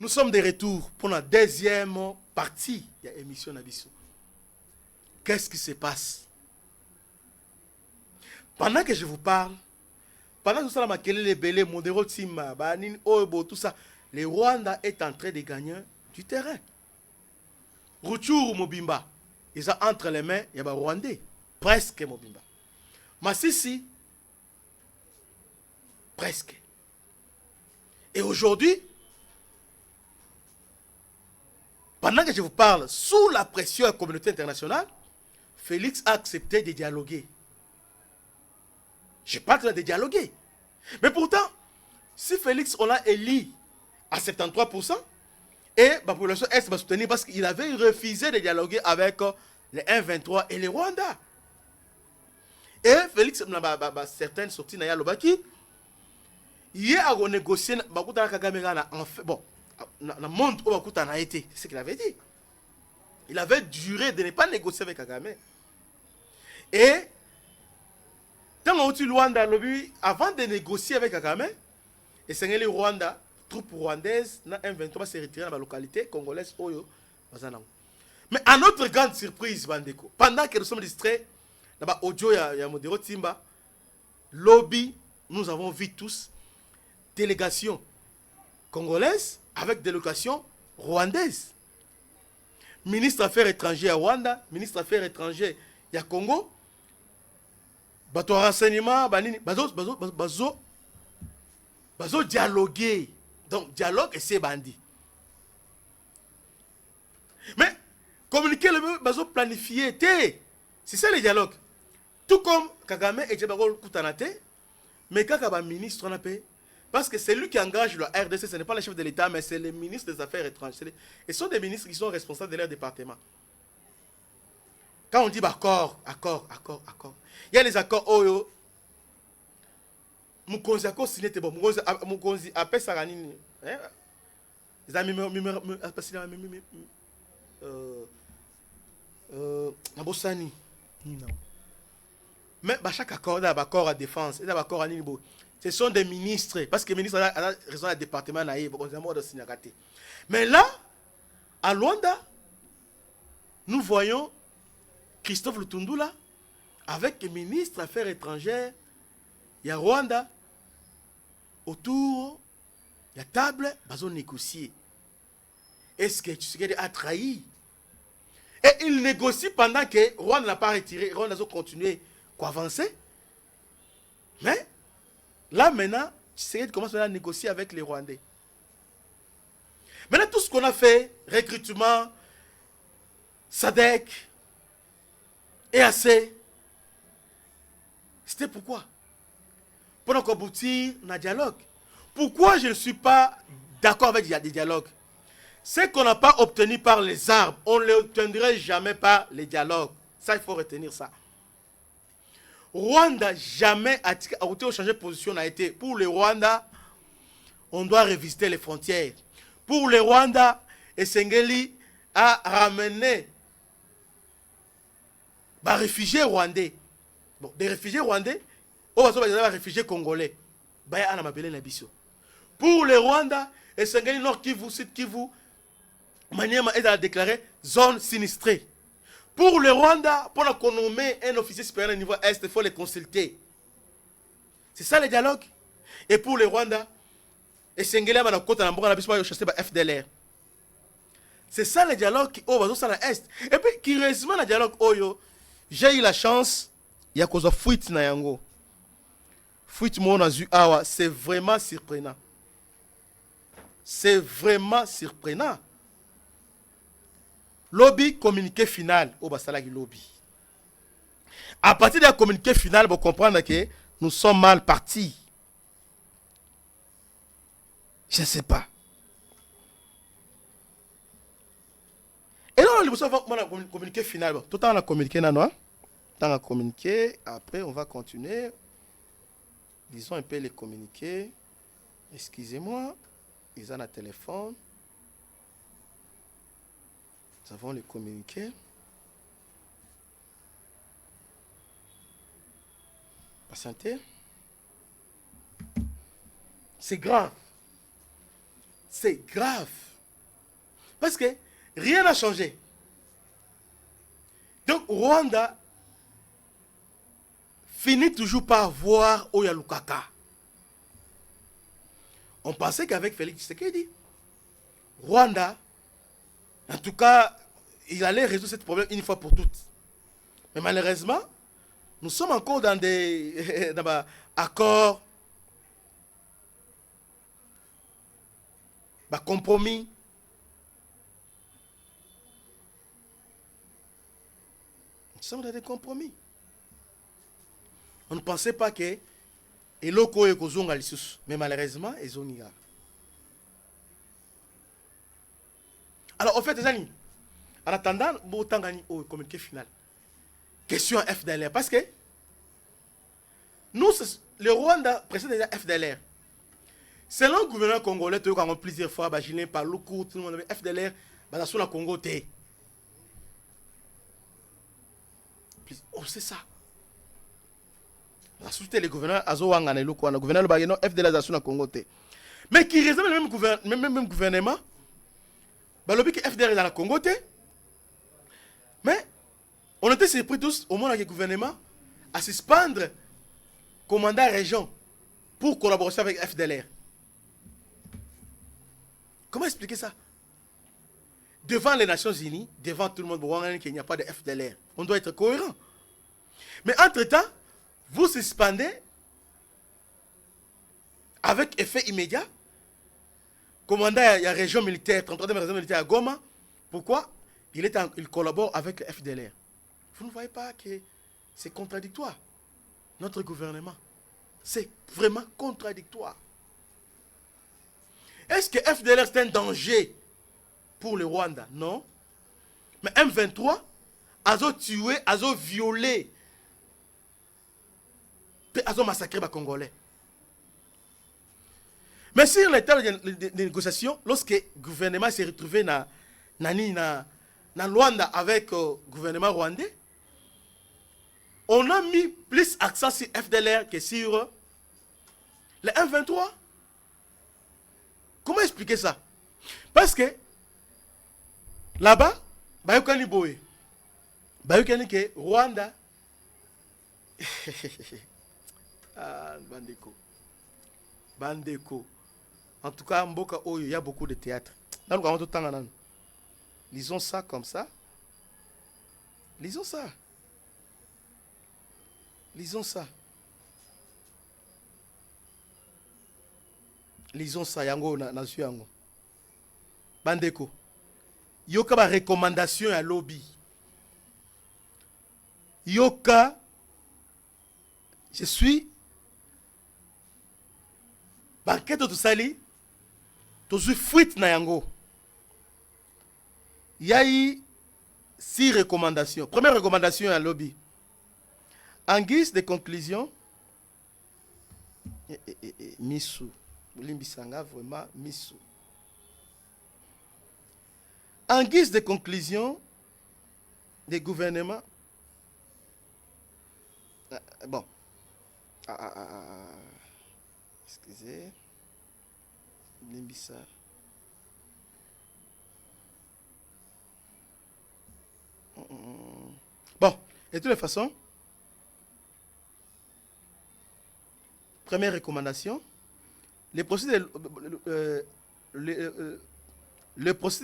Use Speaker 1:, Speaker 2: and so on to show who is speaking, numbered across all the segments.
Speaker 1: Nous sommes de retour pour la deuxième partie de l'émission Nabiso. Qu'est-ce qui se passe? Pendant que je vous parle, pendant que tout ça, les belés, Modero Tima, Banin, Oebo, tout ça, le Rwanda est en train de gagner du terrain. Ruchuru Mobimba, ils ont entre les mains, il y a un Rwandais, presque Mobimba. Massissi, presque. Et aujourd'hui, pendant que je vous parle, sous la pression de la communauté internationale, Félix a accepté de dialoguer. Je parle de dialoguer. Mais pourtant, si Félix, on l'a élu à 73%, et la population Est va soutenir parce qu'il avait refusé de dialoguer avec les 1-23 et les Rwanda. Et Félix, certaines sorties dans Yalobaki, il a négocié, bon, dans le monde où Bakuta a été, c'est ce qu'il avait dit. Il avait juré de ne pas négocier avec Kagame. Et, tant que Rwanda, avant de négocier avec Kagame, et c'est les Rwanda, troupes rwandaises, na M23 s'est retiré dans la localité congolaise Oyo. Mais à notre grande surprise, Bandeko, pendant que nous sommes distraits, là-bas, audio, il y a Modero Timba, lobby, nous avons vu tous, délégation congolaise avec délégation rwandaise. Ministre des Affaires étrangères à Rwanda, ministre des Affaires étrangères à Congo, bateau renseignement, bazo dialoguer. Donc, dialogue et c'est bandit. Mais, communiquer le bazo planifié, c'est ça le dialogue. Tout comme Kagame et Djebagol Koutanate, mais quand un ministre, on a payé. Parce que c'est lui qui engage la RDC, ce n'est pas le chef de l'État, mais c'est le ministre des Affaires étrangères. Et ce sont des ministres qui sont responsables de leur département. Quand on dit accord, il y a les accords Oyo. Mukonzi a signé, bon, Mukonzi appelle ça nini. Ils ont Nabosani. Mais chaque accord, il y a un accord à défense, il y a un accord à niveau. Ce sont des ministres, parce que les ministres ont raison du département naïf, mais là, à Luanda, nous voyons Christophe Lutundula avec le ministre des Affaires étrangères, il y a Rwanda, autour de la table, ils ont négocié. Est-ce que Tshisekedi a trahi? Et il négocie pendant que Rwanda n'a pas retiré, Rwanda a continué à avancer. Mais là, maintenant, Tshisekedi commence à négocier avec les Rwandais. Maintenant, tout ce qu'on a fait, recrutement, SADC, EAC, c'était pourquoi? Pour nous aboutir à un dialogue. Pourquoi je ne suis pas d'accord avec des dialogues? Ce qu'on n'a pas obtenu par les armes, on ne l'obtiendrait jamais par les dialogues. Ça, il faut retenir ça. Rwanda jamais a changé de position a été. Pour le Rwanda, on doit revisiter les frontières. Pour le Rwanda, Esengeli a ramené des réfugiés rwandais. Bon, des réfugiés rwandais, on va des réfugiés congolais. Pour le Rwanda, Esengeli Nord Kivu, Sud Kivu, Maniema est déclaré zone sinistrée. Pour le Rwanda, pour qu'on nomme un officier supérieur au niveau Est, il faut les consulter. C'est ça le dialogue. Et pour le Rwanda, Esengeli a chassé par FDLR. C'est ça le dialogue qui est à l'Est. Et puis, qui résume le dialogue, j'ai eu la chance, il y a cause de fuite na yango. Fuite mon azu awa, c'est vraiment surprenant. C'est vraiment surprenant. Lobby communiqué final au Basalagi lobby. À partir de la communiqué final, vous comprenez que nous sommes mal partis. Je ne sais pas. Et là, on a communiqué final. Tout le temps, on a communiqué, non? On a communiqué. Après, on va continuer. Disons un peu les communiqués. Excusez-moi. Ils ont un téléphone. Nous avons les communiqués. Patientez. C'est grave. C'est grave. Parce que rien n'a changé. Donc, Rwanda finit toujours par voir Oya Lukaka. On pensait qu'avec Félix Tshisekedi, Rwanda, en tout cas, il allait résoudre ce problème une fois pour toutes. Mais malheureusement, nous sommes encore dans des accords, compromis. Nous sommes dans des compromis. On ne pensait pas que eloko ekozonga lisusu, mais malheureusement ezonga. Alors en fait les amis, en attendant botangani au communiqué final, question FDLR, parce que nous le Rwanda précède déjà FDLR. Selon le gouvernement congolais, tu as plusieurs fois Bajilin par le coup, tout le monde FDLR, bah sur la Congo té. On sait ça. La société les gouverneurs Azowanga ne le quoi, le gouverneur Bageno FDLR sur la Congo té. Mais qui résume le même gouvernement, bah le but que FDLR est dans la Congo té. Mais on était surpris tous au moment du gouvernement à suspendre commandant région pour collaborer avec FDLR. Comment expliquer ça? Devant les Nations Unies, devant tout le monde, qu'il n'y a pas de FDLR. On doit être cohérent. Mais entre-temps, vous suspendez avec effet immédiat commandant la région militaire, 33e région militaire à Goma. Pourquoi? Il collabore avec le FDLR. Vous ne voyez pas que c'est contradictoire? Notre gouvernement, c'est vraiment contradictoire. Est-ce que FDLR c'est un danger pour le Rwanda? Non. Mais M23 a tué, a violé, a massacré les Congolais. Mais sur les termes de négociation, lorsque le gouvernement s'est retrouvé dans Rwanda avec le gouvernement rwandais, on a mis plus accent sur FDLR que sur les M23. Comment expliquer ça? Parce que là-bas, Bayokani Boé, Bayokani que Rwanda, ah, Bandeko. En tout cas, Mboka Oyo, il y a beaucoup de théâtre. Lisons ça comme ça. Lisons ça. Lisons ça. Lisons ça, yango na yango. Bandeko. Yoka ba recommandation à lobby. Yoka, je suis banquette de sali. Tu suis fuite na yango. Il y a eu 6 recommandations. Première recommandation à lobby. En guise de conclusion, Missou. Limbisanga vraiment Missou. En guise de conclusion des gouvernements, bon, excusez, Limbissa. Bon, de toutes les façons, première recommandation, le procès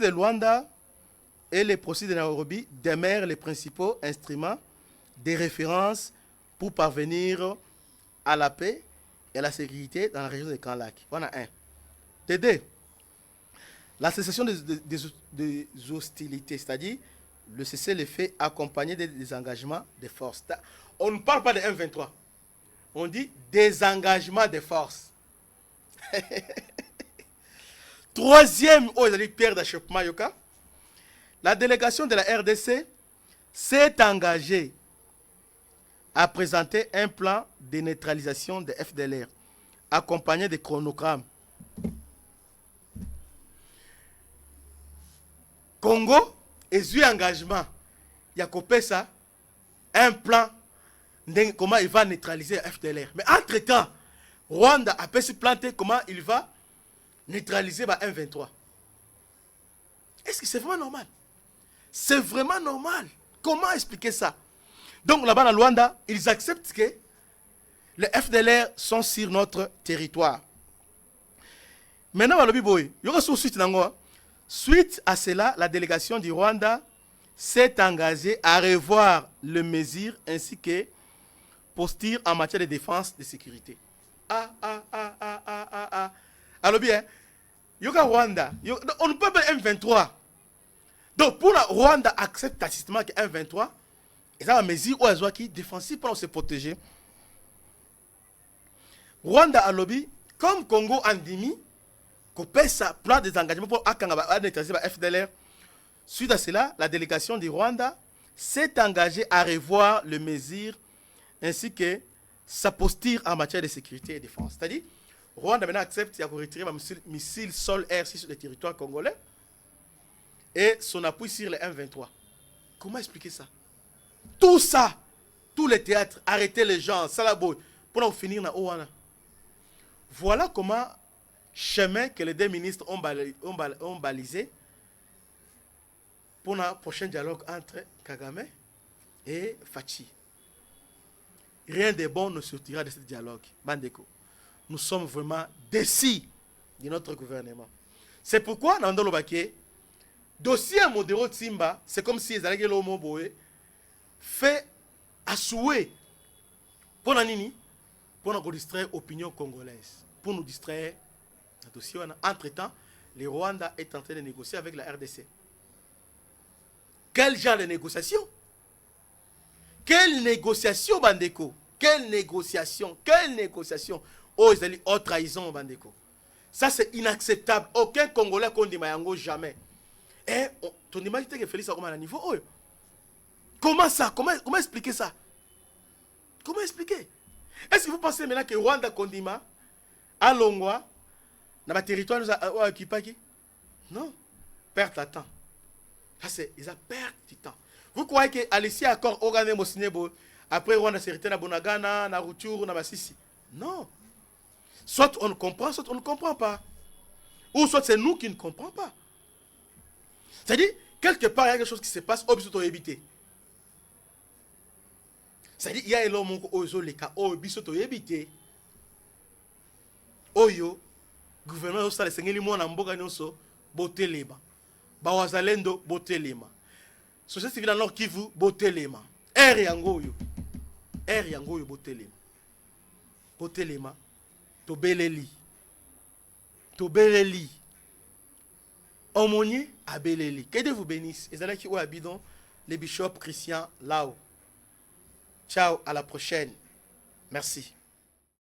Speaker 1: de Luanda et le procès de Nairobi demeurent les principaux instruments de référence pour parvenir à la paix et à la sécurité dans la région de Grand-Lac. Voilà un. TD. La cessation des hostilités, c'est-à-dire le cessez-le-feu accompagné des désengagements des forces. On ne parle pas de M23. On dit désengagement des forces. Troisième, pierre d'achoppement, Yoka. La délégation de la RDC s'est engagée à présenter un plan de neutralisation de FDLR, accompagné de chronogrammes. Congo, et eu engagement. Il y a ça, un plan de comment il va neutraliser FDLR. Mais entre-temps, Rwanda a pu se planter comment il va neutraliser M23. Est-ce que c'est vraiment normal? C'est vraiment normal. Comment expliquer ça? Donc là-bas, à Luanda, ils acceptent que les FDLR sont sur notre territoire. Maintenant, suite à cela, la délégation du Rwanda s'est engagée à revoir les mesures ainsi que posture en matière de défense et de sécurité. Alors bien, Rwanda, on ne peut pas M23. Donc pour la Rwanda accepte tacitement que M23, et ça va mesure où elle qui défensive pour se protéger. Rwanda a lobby, comme Congo Andimi, qu'on paie sa plan des engagements pour la FDLR. Suite à cela, la délégation du Rwanda s'est engagée à revoir les mesures ainsi que sa posture en matière de sécurité et de défense. C'est-à-dire, Rwanda maintenant accepte de retirer les missiles sol-air sur le territoire congolais et son appui sur les M23. Comment expliquer ça? Tout ça, tous les théâtres, arrêter les gens, Salabo, pour en finir dans Ouana. Voilà comment chemin que les deux ministres ont balisé pour le prochain dialogue entre Kagame et Fachi. Rien de bon ne sortira de ce dialogue. Bandeko, nous sommes vraiment déçus de notre gouvernement. C'est pourquoi, dans le baquet, dossier Modero Tsimba, c'est comme si les allaient l'homme boé fait à souhait pour la nini, pour nous distraire l'opinion congolaise, pour nous distraire le dossier. Entre-temps, le Rwanda est en train de négocier avec la RDC. Quel genre de négociation? Quelle négociation, Bandeko? Quelle négociation? Quelle négociation? Oh, ils ont dit, oh, trahison, Bandeko. Ça, c'est inacceptable. Aucun Congolais qu'on dit Mayango jamais. Et ton image que Félix a comme à niveau. Oh, comment ça? Comment expliquer ça? Comment expliquer? Est-ce que vous pensez maintenant que Rwanda Kondima, à Longwa, dans le territoire, nous a occupé? Non. Perte de temps. Ça, c'est, ils ont perdu du temps. Vous croyez que Alessia Accord Organé Mosinebo, après Rwanda s'est retiré à Bonagana, na Rutshuru, na Basisi? Non. Soit on comprend, soit on ne comprend pas. Ou soit c'est nous qui ne comprenons pas. C'est-à-dire, quelque part, il y a quelque chose qui se passe, on peut éviter. C'est-à-dire, il y a un homme qui a les cas, on peut éviter. Oyo, gouvernement, ça les seigneurs, moi, n'amboka nyonso, botelema. Bawazalendo, botelema. Société civile alors qui vous botelema. Yangoyo. Yangoyo, botelema. Botelema. Tobeleli. Tobeleli. Aumônier à Beleli. Que Dieu vous bénisse. Et c'est qui au Abidon, le bishop Christian Lao. Ciao, à la prochaine. Merci.